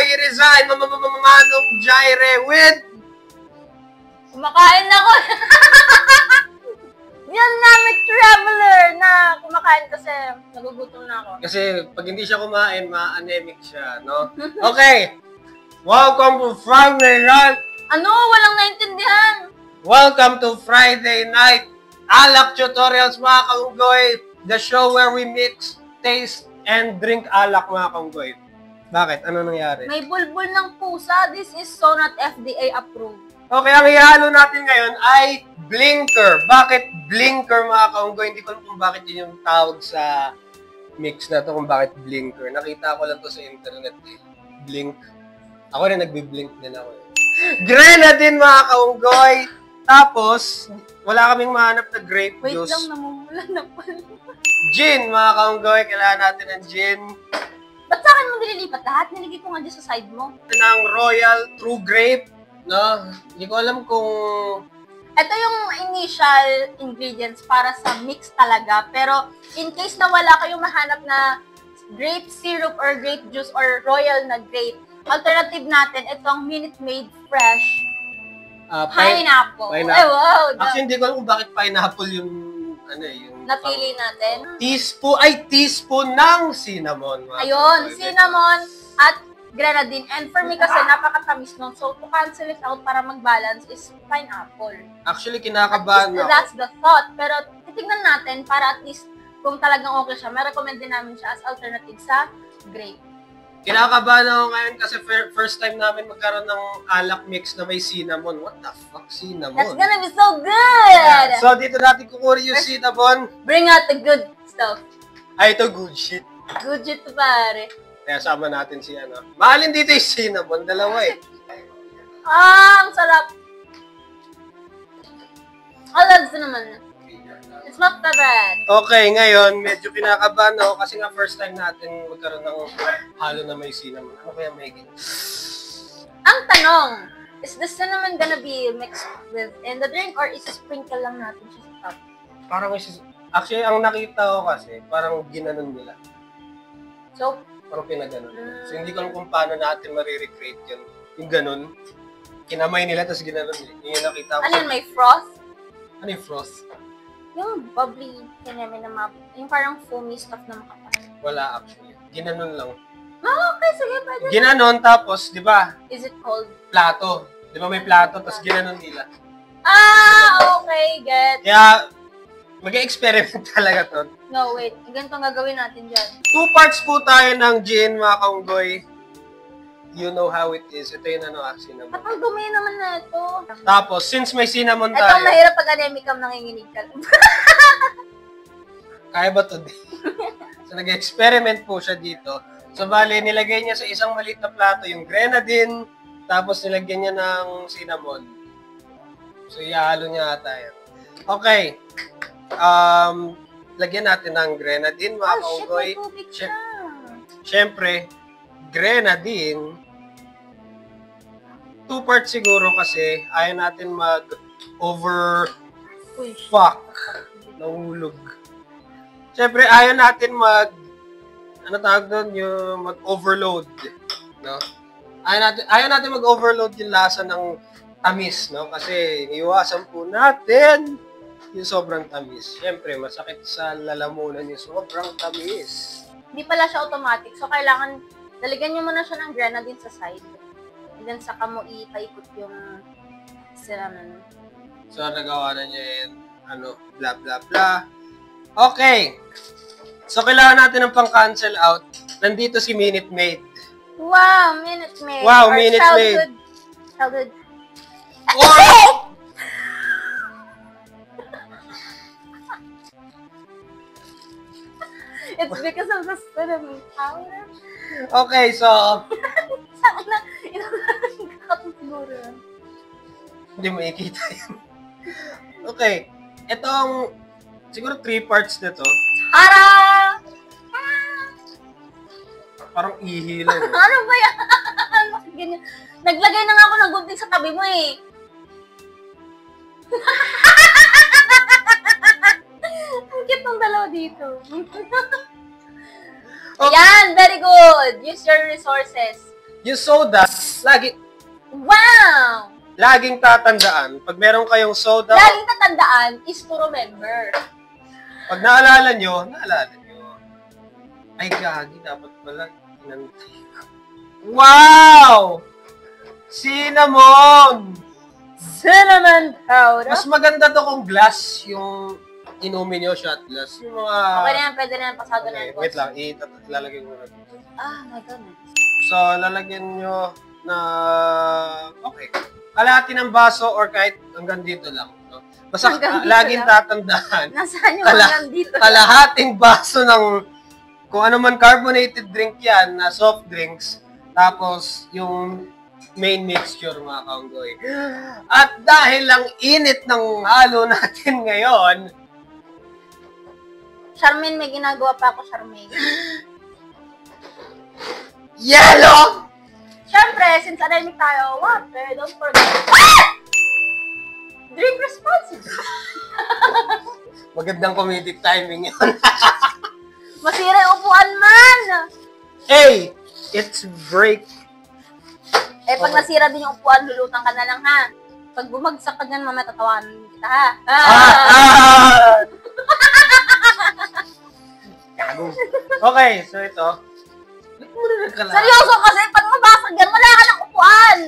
i-resign, Manong Jaire with... Kumakain ako. Yan na, traveler na kumakain kasi nagugutom na ako. Kasi pag hindi siya kumain, ma-anemic siya, no? Okay. Welcome to Friday night. Ano? Walang naintindihan. Welcome to Friday night Alak Tutorials, mga kaunggoy. The show where we mix, taste, and drink alak, mga kaunggoy. Bakit? Ano nangyari? May bulbul ng pusa. This is so not FDA approved. Okay, ang ihalo natin ngayon ay blinker. Bakit blinker, mga kaunggoy? Hindi ko alam kung bakit yun yung tawag sa mix na to, kung bakit blinker. Nakita ko lang to sa internet eh. Blink. Ako rin nagbi-blink din ako. Grenadine, mga kaunggoy. Tapos, wala kaming mahanap na grape juice. Wait lang, namumula na pala. Gin, mga kaunggoy. Kailangan natin ng gin. Ba't sa akin mo nililipat lahat? Niligay ko nga dyan sa side mo. Ng Royal True Grape. No? Hindi ko alam kung... Ito yung initial ingredients para sa mix talaga. Pero in case na wala kayong mahanap na grape syrup or grape juice or royal na grape, alternative natin, itong Minute Maid Fresh pineapple. Ay, wow! Actually, hindi ko alam kung bakit pineapple yung... Ano yung... Napili natin. Teaspoon ng cinnamon. Ayun, cinnamon at grenadine. And for me kasi, napakatamis nun. So, to cancel it out para mag-balance is pineapple. Actually, kinakabahan ako. That's the thought. Pero, titignan natin para at least kung talagang okay siya, may recommend din namin siya as alternative sa grape. Kinakabahan ako ngayon kasi first time namin magkaroon ng alak mix na may cinnamon. What the fuck, cinnamon? That's gonna be so good! Yeah. So, dito natin kukunin yung cinnamon. Bring out the good stuff. Ay, ito good shit. Good shit to pare. Kaya sama natin si ano. Mahalin dito yung cinnamon. Dalawa eh. Ang sarap. Alags naman. It's not that bad. Okay, ngayon, medyo kinakabahan ako kasi nga first time natin magkaroon ng halo na may cinnamon. Ano kaya may gin? Ang tanong, is the cinnamon gonna be mixed with in the drink or is sprinkle lang natin siya sa top? Parang actually, ang nakita ko kasi, parang ginanon nila. So, parang pinaganon nila. So, hindi ko alam kung paano natin marirecreate yun. Yung ganon, kinamay nila, tapos ginanon nila. Yung nakita ko. Ano yun, may froth? Ano yung froth? Yung bubbly, yung parang foamy stuff na makapal. Wala actually. Ginanon lang. Okay, sige, pwede. Ginanon, tapos, di ba? Is it called? Plato. Di ba may plato, tapos ginanon nila. Okay, get. Kaya, mag-experiment talaga to. No, wait. Ganito ang gagawin natin dyan. 2 parts po tayo ng gin, mga kaunggoy. You know how it is. Ito yung cinnamon. At ang dumi naman na ito. Tapos, since may cinnamon Ito tayo. ang mahirap pag anemic kang nanginginig ka. Kaya ba ito? So, nag-experiment po siya dito. So, bali, nilagay niya sa isang maliit na plato yung grenadine, tapos nilagyan niya ng cinnamon. So, ihalo niya ata yan. Okay. Lagyan natin ng grenadine, mga kaunggoy. Siyempre, grenadine, 2 parts siguro kasi ayaw natin fuck, nahulog. Siyempre, ayaw natin mag-overload, no? Ayaw natin mag-overload yung lasa ng tamis, no? Kasi iwasan po natin yung sobrang tamis. Siyempre, masakit sa lalamunan yung sobrang tamis. Hindi pala siya automatic, so kailangan lalagyan nyo muna siya ng grenadine sa side. And then saka mo ipaikot yung cinnamon. So, nagawa na niya yun. Blah, blah, blah. Okay. So, kailangan natin ng pang-cancel out. Nandito si Minute Maid. Wow, Minute Maid. Wow, Minute Maid. Childhood. Oh! It's because of the cinnamon powder. Okay, so... Saan na? Ito siguro. Hindi mo ikita yun. Okay. Itong... Siguro 3 parts na to. Hara! Parang ihi lang. Ano ba yan? Ganyan. Naglagay na nga ako ng gunting sa tabi mo eh. Ang cute ng dalawa dito. Okay. Yan, very good. Use your resources. Yung soda, Wow! laging tatandaan, pag meron kayong soda, Laging tatandaan is to remember. pag naalala nyo. Ay, gagi, dapat pala inantay ko. Wow! Cinnamon! Cinnamon powder. Mas maganda to kung glass yung inumin nyo, shot glass. Yung mga... Okay na yan, pwede na yan, pasado na Okay, yan. wait lang, ilalagay ko na dito. Ah, my goodness. So, lalagyan nyo na... Okay. Kalahati ng baso or kahit hanggang dito lang. No? Basta Hanggang dito laging lang. tatandaan. Nasaan yung hanggang dito? Kalahating baso ng kung ano man carbonated drink yan, na soft drinks, tapos yung main mixture, mga kaunggoy. At dahil lang init ng halo natin ngayon, Charmaine, may ginagawa pa ako, Charmaine. yellow! Siyempre, since anemic tayo, water, don't forget. Ah! Drink responsibly. Magandang comedic timing yun. Masira yung upuan man. Hey! It's break. Pag Okay. nasira din yung upuan, lulutang ka na lang, ha? Pag bumagsak ka dyan, mamaya tatawanan kita, ha? Gago. Okay, so ito. Ba't mo na nagkala? Seryoso kasi, pag mabasag yan, wala ka ng upuan.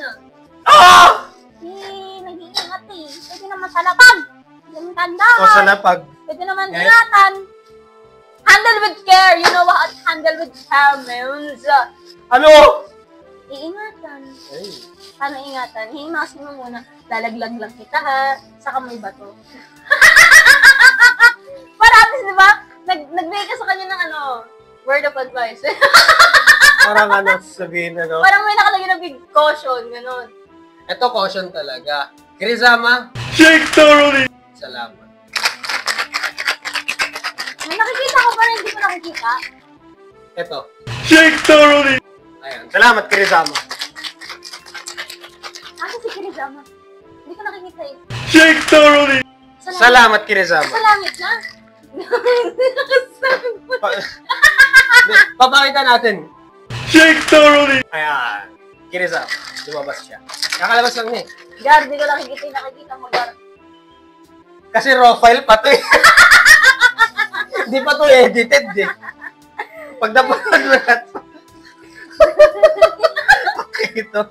Ah! Nag-iingat eh. Pwede naman sa lapag. Pwede naman O sa lapag. Pwede naman Yes. ingatan. Handle with care. You know what? Handle with care means. Ano? Iingatan. Hey. Paano ingatan? Himasin mo muna. Lalaglag lang kita, ha? Saka may bato. Paramis, di ba? Nagbigay ka sa kanya ng word of advice. Parang ano sabihin ano. Parang may nakalagay na big caution, gano'n. Ito caution talaga. Kirizama, Shake thoroughly! salamat. May nakikita ko pa rin, hindi ko nakikita. Ito. Shake thoroughly! Ayan. Salamat, Kirizama. Ako si Kirizama. Hindi ko nakikita eh. Shake thoroughly! Salamat, Kirizama. Sa langit na. Hindi nakasabi mo. Papakita natin. Shake thoroughly! Ayan. Kirizama. Lumabas siya. Kakalabas lang niya eh. Gar, di ko nakikita yung nakikita mo, Gar. Kasi raw file pa to eh. Hindi pa to edited eh. Pag napanood mo na to. Okay ito.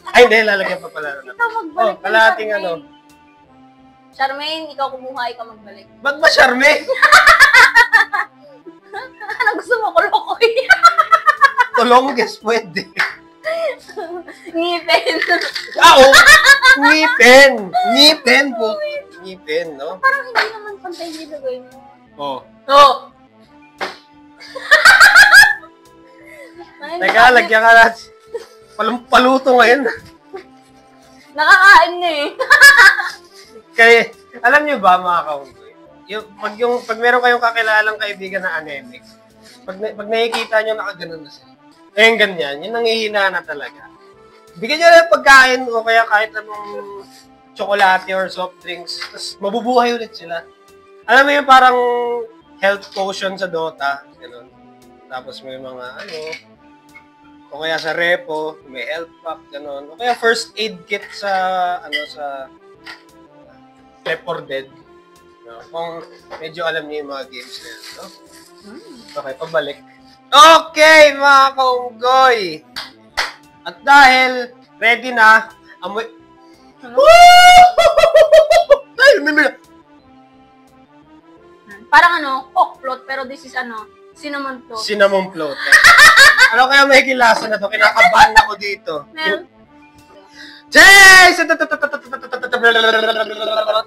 Ay, hindi. Lalagyan pa pala. Ikaw magbalik. Oh, kalahating ano. Charmaine, ikaw kumuha, ikaw magbalik. Ba't ba, Charmaine? Ano gusto mo, kulokoy? Tulongges, pwede. Ngipin. Oo! Ngipin! Ngipin po. Ngipin, no? Parang hindi naman pantay nilagay mo. Oh. Oh! Teka, lagyan ka natin. Paluto ngayon. Nakakain na eh. Kaya, alam niyo ba, mga kaunggoy, pag meron kayong kakilalang kaibigan na anemic, pag nakikita niyo nakaganon na sila, ganyan, yun nanghihina na talaga. Bigyan niyo lang pagkain o kaya kahit anong tsokolate or soft drinks, tapos mabubuhay ulit sila. Alam mo yun, parang health potion sa Dota, gano'n. Tapos may mga, o kaya sa repo, may health pack, gano'n. O kaya first aid kit sa, sa Left 4 Dead. No? Kung medyo alam niyo yung mga games na yun, no? Okay, pabalik. Okay, mga kaunggoy! At dahil ready na, amoy... Ay, Parang cock float, pero this is cinnamon float. cinnamon float. Ano kaya may kilasa na to? Kinakabahan ako dito. Meron. Test!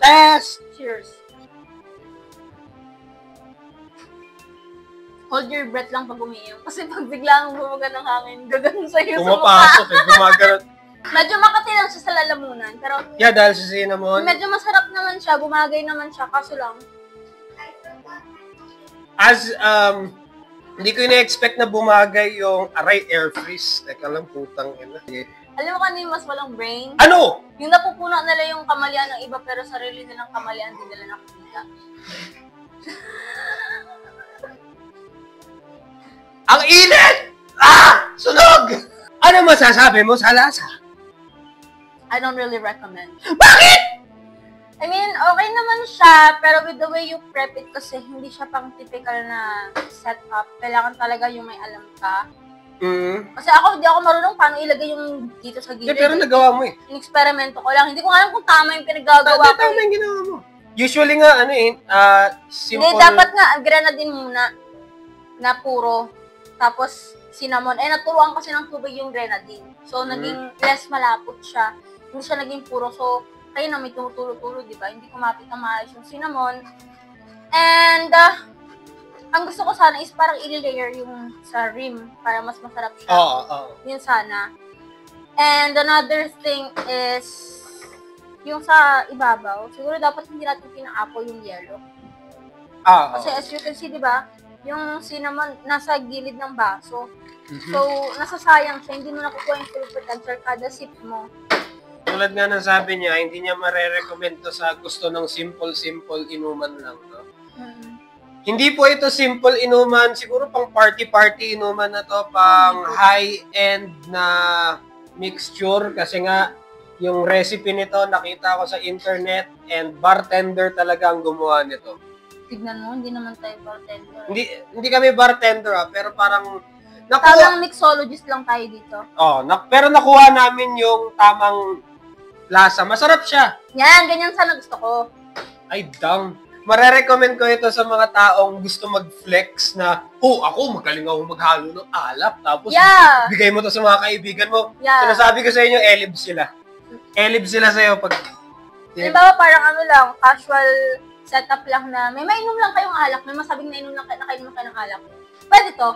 Test! Cheers. Hold your breath lang pag umiinom. Kasi pag biglang bumaga ng hangin, gaganon sa'yo sa mukha. Pumapasok eh, gumagano. Medyo makati lang siya sa lalamunan. Pero Yeah, dahil sa cinnamon. medyo masarap naman siya. Bumagay naman siya. Kaso lang, As, hindi ko ina-expect na bumagay yung aray air freeze. Teka lang, putang ina. alam mo kanina yung mas walang brain? Ano? Yung napupuna nila yung kamalian ng iba pero sarili nilang kamalian din nila nakikita. Ang init! Sunog! Ano masasabi mo sa lasa? I don't really recommend. Bakit? I mean, okay naman siya, pero with the way you prep it kasi hindi siya pang typical na setup. Kailangan talaga yung may alam ka. Kasi ako, hindi ako marunong paano ilagay yung dito sa gilid. Pero nagawa mo eh. In-experimento ko lang. Hindi ko nga alam kung tama yung pinaggagawa ko. Tama yung ginawa mo. Usually nga, simple... Hindi, dapat nga, grenadine muna na puro. Tapos, cinnamon. Naturuan kasi ng tubig yung grenadine. So, naging less malapot siya. Hindi siya naging puro. So, kayo na may tumutulo-tulo, di ba? Hindi kumapit na maayos yung cinnamon. And, ang gusto ko sana is parang i-layer yung sa rim para mas masarap siya. Oo. Yun sana. And another thing is, yung sa ibabaw, siguro dapat hindi natin pina-apple yung yellow. Kasi as you can see, di ba? Yung cinnamon nasa gilid ng baso. So, nasasayang siya. Hindi mo nakukuha yung full potential kada sip mo. Tulad nga ng sabi niya, hindi niya marerecommend to sa gusto ng simple inuman lang, no? Hindi po ito simple inuman, siguro pang party inuman na to, pang high-end na mixture kasi nga yung recipe nito nakita ko sa internet and bartender talaga ang gumawa nito. Tignan mo, hindi naman tayo bartender. Hindi kami bartender pero parang tamang mixologist lang tayo dito. Pero nakuha namin yung tamang lasa. Masarap siya. Yan, ganyan sana gusto ko. Ay, dang. Marerecommend ko ito sa mga taong gusto mag-flex na, ako, magaling ako maghalo ng alap. Tapos, bigay mo to sa mga kaibigan mo. Sinasabi ko sa inyo, elib sila. Elib sila sa'yo pag... Halimbawa, parang casual setup lang na may mainom lang kayong alak, may masabing nainom lang nakainom kayo ng alak. Pwede to.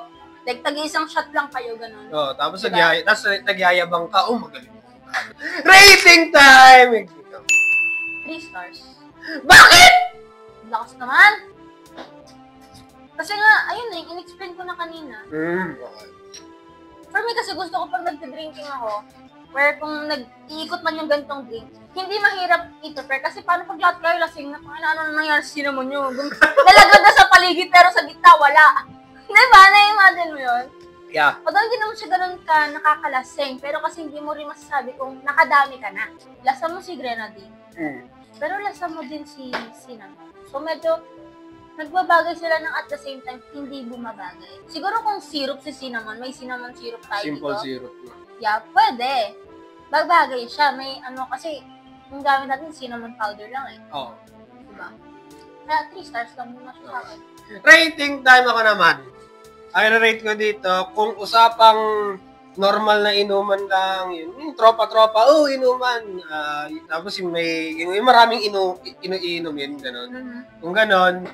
Like, tag-iisang shot lang kayo, ganun. Tapos nagyayabang ka, magaling. Rating time! 3 stars. Bakit? Lakas naman. Kasi nga, ayun na, in-explain ko na kanina. Okay. For me kasi gusto ko pag nagde-drinking ako, where kung nag-iikot man yung ganitong drink, hindi mahirap i-prepare. Kasi paano pag lahat kayo lasing na, ano nangyari sa cinnamon nyo? Nalagad na sa paligid pero sa gitna wala. Diba? Na-imagine mo yun? Yeah. Although hindi naman siya ganun ka nakakalasing, pero kasi hindi mo rin masasabi kung nakadami ka na. Lasa mo si grenadine. Pero lasa mo din si cinnamon. So medyo nagbabagay sila ng at the same time hindi bumabagay. Siguro kung syrup si cinnamon, may cinnamon syrup tayo Simple dito. syrup. Yeah, pwede. Babagay siya. May kasi yung gamit natin cinnamon powder lang eh. Diba? Kaya 3 stars lang muna siya sa akin. Rating time ako naman. Ang rate ko dito, kung usapang normal na inuman lang, yung tropa-tropa, inuman. Tapos yung maraming inuinom yun, gano'n. Kung gano'n,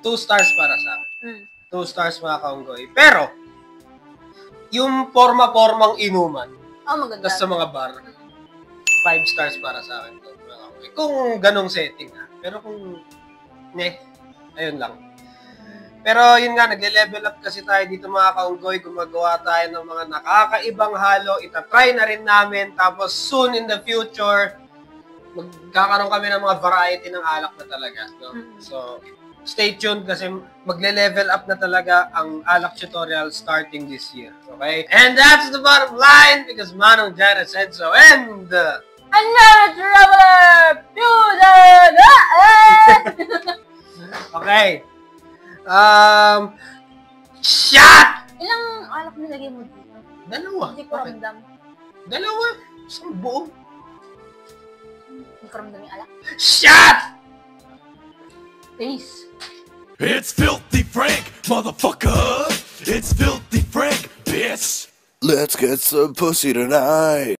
2 stars para sa akin. 2 stars mga kaunggoy. Pero, yung forma-formang inuman, maganda. tas sa mga bar, 5 stars para sa akin. Kung ganong setting Pero kung, ayun lang. Pero yun nga, nagle-level up kasi tayo dito mga kaunggoy. Gumagawa tayo ng mga nakakaibang halo. Itatry na rin namin. Tapos soon in the future, magkakaroon kami ng mga variety ng alak na talaga. No? So, stay tuned kasi magle-level up na talaga ang alak tutorial starting this year. Okay? And that's the bottom line because Manong Jana said so. And... another traveler to the... Okay. Shot! Ilang alak nilagay mo dito? 2. Hindi ko ramdam. 2? Isang buo. Hindi ko ramdam yung alak. Shot! Peace. It's Filthy Frank, motherfucker. It's Filthy Frank, bitch. Let's get some pussy tonight.